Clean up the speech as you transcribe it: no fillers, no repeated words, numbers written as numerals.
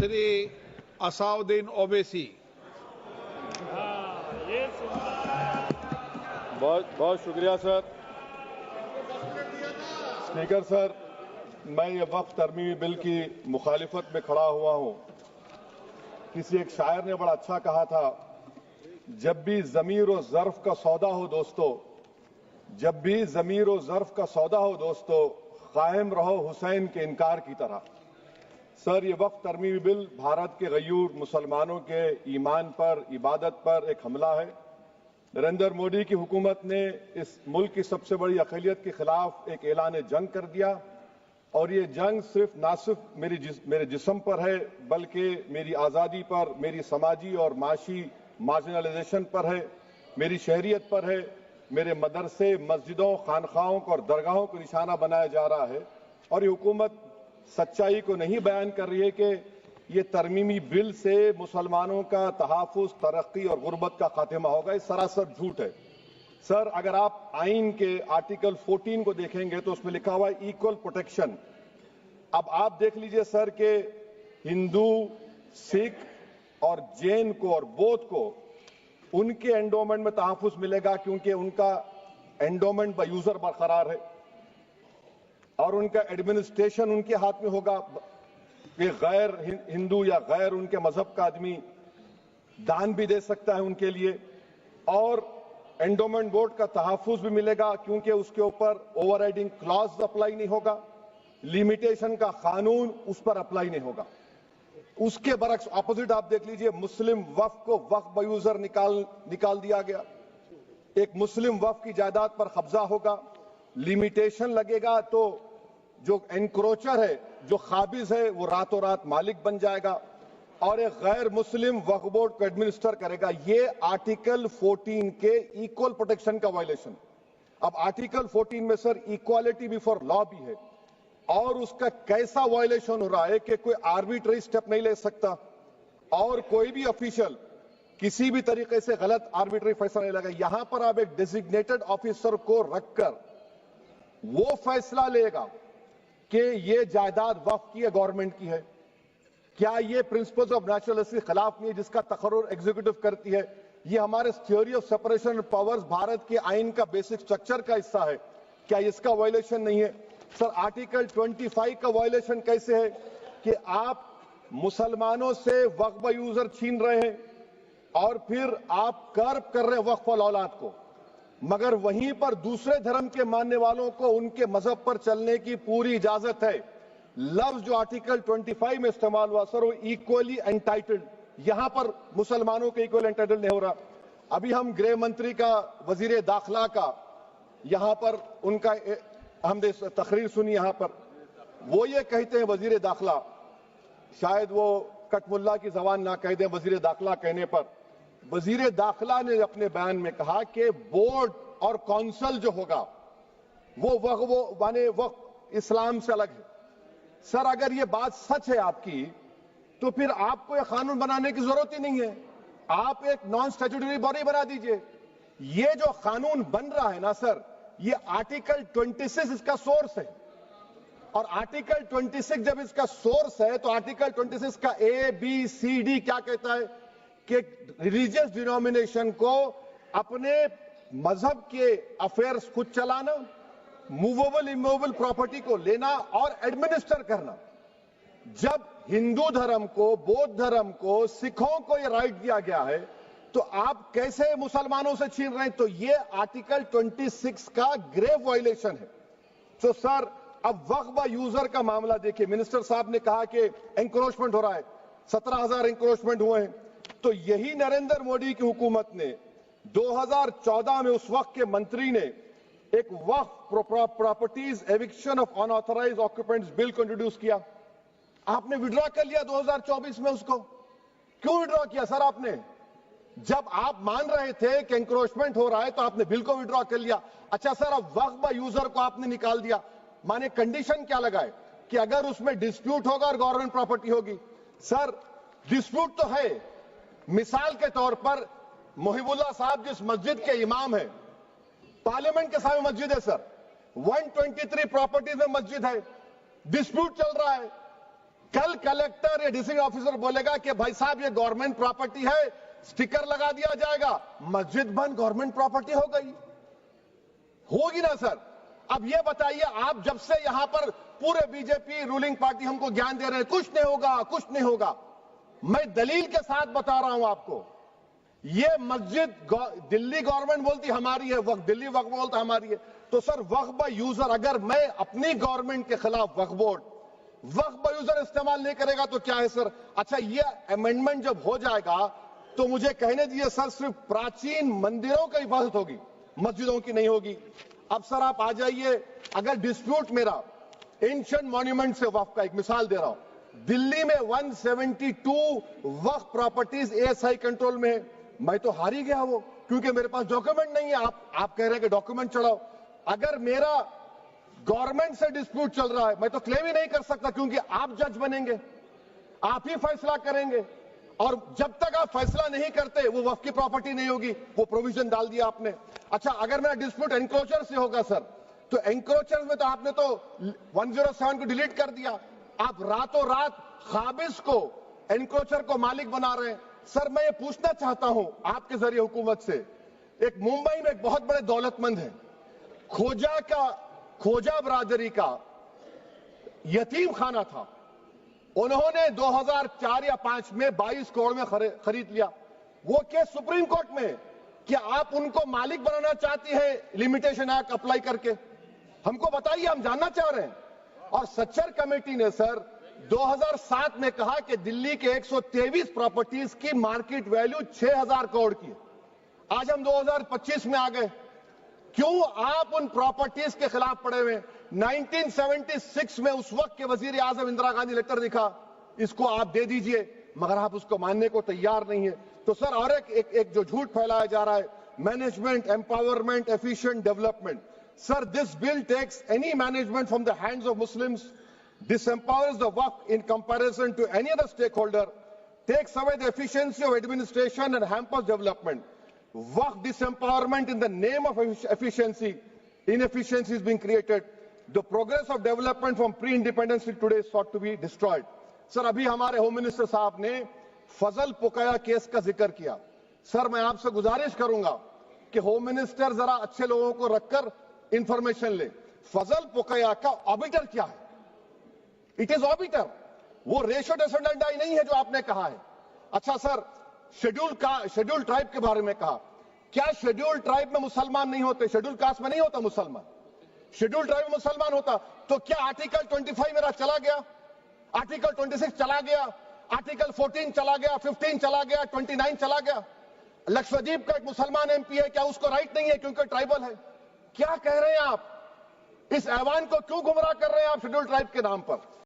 श्री असाउद्दीन ओवैसी। बहुत बहुत शुक्रिया सर। स्पीकर सर, मैं ये वक्फ तरमीमी बिल की मुखालिफत में खड़ा हुआ हूँ। किसी एक शायर ने बड़ा अच्छा कहा था, जब भी ज़मीर और ज़र्फ का सौदा हो दोस्तों, जब भी ज़मीर और ज़र्फ का सौदा हो दोस्तों, कायम रहो हुसैन के इनकार की तरह। सर, ये वक्फ तरमीमी बिल भारत के गयूर मुसलमानों के ईमान पर, इबादत पर एक हमला है। नरेंद्र मोदी की हुकूमत ने इस मुल्क की सबसे बड़ी अक़लियत के खिलाफ एक ऐलान जंग कर दिया, और ये जंग ना सिर्फ मेरे जिस्म पर है, बल्कि मेरी आज़ादी पर, मेरी समाजी और माशी मार्जिनलाइजेशन पर है, मेरी शहरियत पर है, मेरे मदरसे, मस्जिदों, खानखाहों और दरगाहों को निशाना बनाया जा रहा है। और ये हुकूमत सच्चाई को नहीं बयान कर रही है कि ये तरमीमी बिल से मुसलमानों का तहफ़्फ़ुज़, तरक्की और गुर्बत का खात्मा होगा। ये सरासर झूठ है। सर, अगर आप आइन के आर्टिकल 14 को देखेंगे तो उसमें लिखा हुआ है इक्वल प्रोटेक्शन। अब आप देख लीजिए सर कि हिंदू, सिख और जैन को और बौद्ध को उनके एंडोमेंट में तहफ़्फ़ुज़ मिलेगा, क्योंकि उनका एंडोमेंट बाय यूजर बरकरार है और उनका एडमिनिस्ट्रेशन उनके हाथ में होगा कि गैर हिंदू या गैर उनके मजहब का आदमी दान भी दे सकता है उनके लिए, और एंडोमेंट बोर्ड का तहफ़्फ़ुज़ भी मिलेगा, क्योंकि उसके ऊपर ओवरराइडिंग क्लॉज अप्लाई नहीं होगा, लिमिटेशन का कानून उस पर अप्लाई नहीं होगा। उसके बरक्स ऑपोजिट आप देख लीजिए, मुस्लिम वक्फ को वक्फ बाय यूजर निकाल दिया गया। एक मुस्लिम वक्फ की जायदाद पर कब्जा होगा, लिमिटेशन लगेगा तो जो एनक्रोचर है, जो खाबिज है, वो रातों रात मालिक बन जाएगा और एक गैर मुस्लिम वक्फ बोर्ड को एडमिनिस्टर करेगा। ये आर्टिकल 14 के इक्वल प्रोटेक्शन का वायलेशन। अब आर्टिकल 14 में सर इक्वालिटी बिफोर लॉ भी है, और उसका कैसा वायलेशन हो रहा है कि कोई आर्बिट्ररी स्टेप नहीं ले सकता और कोई भी ऑफिशियल किसी भी तरीके से गलत आर्बिट्ररी फैसला नहीं लगा। यहां पर आप एक डेजिग्नेटेड ऑफिसर को रखकर वो फैसला लेगा कि ये जायदाद वक्फ की है, गवर्नमेंट की है। क्या ये प्रिंसिपल्स ऑफ नेचुरलिटी के खिलाफ नहीं है जिसका तकर्रुर एग्जीक्यूटिव करती है? ये हमारे theory of separation of powers, Bharat के आइन का बेसिक स्ट्रक्चर का हिस्सा है। क्या इसका वायलेशन नहीं है? सर, आर्टिकल 25 का वायलेशन कैसे है कि आप मुसलमानों से वक्फ बाय यूजर छीन रहे हैं और फिर आप कर्ब कर रहे हैं वक्फ वाल औलाद को, मगर वहीं पर दूसरे धर्म के मानने वालों को उनके मजहब पर चलने की पूरी इजाजत है। लफ्ज जो आर्टिकल 25 में इस्तेमाल हुआ सर, वो इक्वली एंटाइटल्ड, यहां पर मुसलमानों के इक्वल एंटाइटल्ड नहीं हो रहा। अभी हम गृह मंत्री का, वजीर दाखिला का यहां पर उनका हमने तकरीर सुनी, यहां पर वो ये कहते हैं, वजीर दाखिला, शायद वो कटमुल्ला की जबान ना कह दे, वजीर दाखिला कहने पर वजीर दाखिला ने अपने बयान में कहा कि बोर्ड और काउंसिल जो होगा वो माने वक्फ इस्लाम से अलग है। सर, अगर ये बात सच है आपकी, तो फिर आपको ये कानून बनाने की जरूरत ही नहीं है, आप एक नॉन स्टैट्यूटरी बॉडी बना दीजिए। ये जो कानून बन रहा है ना सर, ये आर्टिकल 26 इसका सोर्स है, और आर्टिकल 26 जब इसका सोर्स है तो आर्टिकल 26 का ABCD क्या कहता है कि रिलीजियस डिनोमिनेशन को अपने मजहब के अफेयर्स खुद चलाना, मूवेबल इमूवेबल प्रॉपर्टी को लेना और एडमिनिस्टर करना। जब हिंदू धर्म को, बौद्ध धर्म को, सिखों को यह राइट दिया गया है, तो आप कैसे मुसलमानों से छीन रहे हैं? तो ये आर्टिकल 26 का ग्रेव वायलेशन है। तो सर, अब वक्फ बाय यूजर का मामला देखिए, मिनिस्टर साहब ने कहा कि एंक्रोचमेंट हो रहा है, 17,000 एंक्रोचमेंट हुए हैं। तो यही नरेंद्र मोदी की हुकूमत ने 2014 में उस वक्त के मंत्री ने एक Waqf properties eviction of unauthorised occupants bill को इंट्रोड्यूस किया। आपने विड्रॉ कर लिया 2024 में उसको। क्यों विड्रॉ किया सर आपने? जब आप मान रहे थे कि एंक्रोचमेंट हो रहा है तो आपने बिल को विड्रॉ कर लिया। अच्छा सर, अब वक्फ बाय यूजर को आपने निकाल दिया, माने कंडीशन क्या लगाए कि अगर उसमें डिस्प्यूट होगा और गवर्नमेंट प्रॉपर्टी होगी। सर, डिस्प्यूट तो है। मिसाल के तौर पर मोहिबुल्लाह साहब जिस मस्जिद के इमाम है, पार्लियामेंट के सामने मस्जिद है सर, 123 प्रॉपर्टीज में मस्जिद है, डिस्प्यूट चल रहा है। कल कलेक्टर या डिस्ट्रिक्ट ऑफिसर बोलेगा कि भाई साहब ये गवर्नमेंट प्रॉपर्टी है, स्टिकर लगा दिया जाएगा, मस्जिद बंद गवर्नमेंट प्रॉपर्टी हो गई, होगी ना सर? अब ये बताइए, आप जब से यहां पर पूरे बीजेपी रूलिंग पार्टी हमको ज्ञान दे रहे हैं कुछ नहीं होगा, कुछ नहीं होगा, मैं दलील के साथ बता रहा हूं आपको। ये मस्जिद दिल्ली गवर्नमेंट बोलती हमारी है, वक्फ दिल्ली वक्फ बोलता हमारी है, तो सर वक्फ बाय यूजर, अगर मैं अपनी गवर्नमेंट के खिलाफ वक्फ बोर्ड वक्फ बाय यूजर इस्तेमाल नहीं करेगा तो क्या है सर? अच्छा, ये अमेंडमेंट जब हो जाएगा तो मुझे कहने दीजिए सर, सिर्फ प्राचीन मंदिरों की हिफाजत होगी, मस्जिदों की नहीं होगी। अब सर आप आ जाइए, अगर डिस्प्यूट मेरा एंशिएंट मॉन्यूमेंट से वक्फ का, एक मिसाल दे रहा हूं, दिल्ली में 172 वक्फ प्रॉपर्टीज एएसआई कंट्रोल में है, मैं तो हार ही गया वो, क्योंकि मेरे पास डॉक्यूमेंट नहीं है। आप कह रहे हैं कि डॉक्यूमेंट चढ़ाओ, अगर मेरा गवर्नमेंट से डिस्प्यूट चल रहा है मैं तो क्लेम ही नहीं कर सकता, क्योंकि आप जज बनेंगे, आप ही फैसला करेंगे, और जब तक आप फैसला नहीं करते वो वक्फ की प्रॉपर्टी नहीं होगी। वो प्रोविजन डाल दिया आपने। अच्छा, अगर मेरा डिस्प्यूट एनक्रोचर से होगा सर, तो एनक्रोचर में तो आपने तो 107 को डिलीट कर दिया, आप रातों रात खाबिज को, एनक्रोचर को मालिक बना रहे हैं। सर मैं ये पूछना चाहता हूं आपके जरिए हुकूमत से, एक मुंबई में एक बहुत बड़े दौलतमंद है, खोजा बरादरी का यतीम खाना था, उन्होंने 2004 या 5 में 22 करोड़ में खरीद लिया। वो केस सुप्रीम कोर्ट में, कि आप उनको मालिक बनाना चाहती है लिमिटेशन एक्ट अप्लाई करके, हमको बताइए, हम जानना चाह रहे हैं। और सच्चर कमेटी ने सर 2007 में कहा कि दिल्ली के 123 प्रॉपर्टीज की मार्केट वैल्यू 6000 करोड़ की। आज हम 2025 में आ गए, क्यों आप उन प्रॉपर्टीज के खिलाफ पड़े हुए? 1976 में उस वक्त के वजीर आजम इंदिरा गांधी लेटर लिखा, इसको आप दे दीजिए, मगर आप उसको मानने को तैयार नहीं है। तो सर और एक जो झूठ फैलाया जा रहा है, management empowerment efficient development, sir this bill takes any management from the hands of Muslims, disempowers the waqf in comparison to any other stakeholder, takes away the efficiency of administration and hampers development. Waqf disempowerment in the name of efficiency, inefficiency is being created. The progress of development from pre-independence till today is sought to be destroyed. Sir अभी हमारे home minister साहब ने फजल पुकाया case का जिक्र किया। Sir मैं आपसे गुजारिश करूंगा कि होम मिनिस्टर जरा अच्छे लोगों को रखकर इंफॉर्मेशन ले। फजल पुकाया का ऑबिटर क्या है? इट इज ऑबिटर, वो रेशियो डिसेंडेंटाई नहीं है जो आपने कहा है। अच्छा सर, शेड्यूल ट्राइब के बारे में कहा, क्या शेड्यूल ट्राइब में मुसलमान नहीं होते? शेड्यूल कास्ट में नहीं होता मुसलमान, शेड्यूल ट्राइब में मुसलमान होता। तो क्या आर्टिकल 25 मेरा चला गया, आर्टिकल 26 चला गया, आर्टिकल 14 चला गया, 15 चला गया, 29 चला गया? लक्षद्वीप का एक मुसलमान एमपी है, क्या उसको राइट नहीं है क्योंकि ट्राइबल है? क्या कह रहे हैं आप? इस ऐवान को क्यों गुमराह कर रहे हैं आप शेड्यूल ट्राइब के नाम पर?